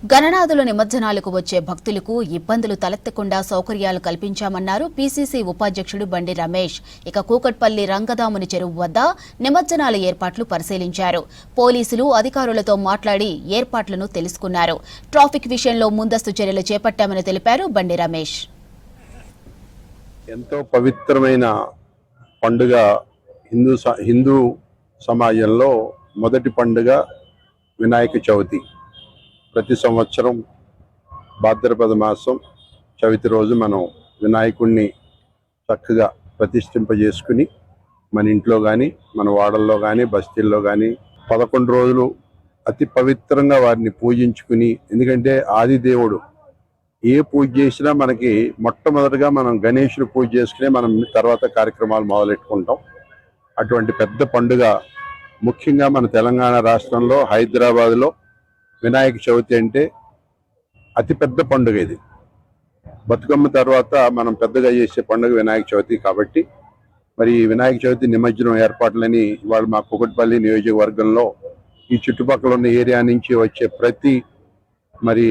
గణనాథుల నిమజ్జనాలకు వచ్చే భక్తులకు ఇబ్బందులు తలెత్తకుండా సౌకర్యాలు కల్పించామన్నారు పీసీసీ ఉపాధ్యక్షుడు బండి రమేష్. ఇక కూకట్పల్లి రంగదాముని చెరువు వద్ద నిమజ్జనాల ఏర్పాట్లు పరిశీలించారు. పోలీసులు అధికారులతో మాట్లాడి ఏర్పాట్లను తెలుసుకున్నారు. ట్రాఫిక్ విషయంలో ముందస్తు చర్యలు చేపట్టామని తెలిపారు బండి రమేష్. ఎంతో పవిత్రమైన పండుగ హిందూ సమాజంలో మొదటి పండుగ వినాయక చవితి. ప్రతి సంవత్సరం భాద్రపద మాసం చవితి రోజు మనం వినాయకుడిని చక్కగా ప్రతిష్ఠింపజేసుకుని మన ఇంట్లో కానీ మన వాడల్లో కానీ బస్తీల్లో కానీ 11 రోజులు అతి పవిత్రంగా వారిని పూజించుకుని, ఎందుకంటే ఆది దేవుడు ఏ పూజ చేసినా మనకి మొట్టమొదటిగా మనం గణేశుడు పూజ చేసుకునే మనం తర్వాత కార్యక్రమాలు మొదలెట్టుకుంటాం. అటువంటి పెద్ద పండుగ ముఖ్యంగా మన తెలంగాణ రాష్ట్రంలో హైదరాబాద్లో వినాయక చవితి అంటే అతిపెద్ద పండుగ. ఇది బతుకమ్మ తర్వాత మనం పెద్దగా చేసే పండుగ వినాయక చవితి. కాబట్టి మరి వినాయక చవితి నిమజ్జనం ఏర్పాట్లని ఇవాళ మా కూకట్పల్లి నియోజకవర్గంలో ఈ చుట్టుపక్కల ఉన్న ఏరియా నుంచి వచ్చే ప్రతి మరి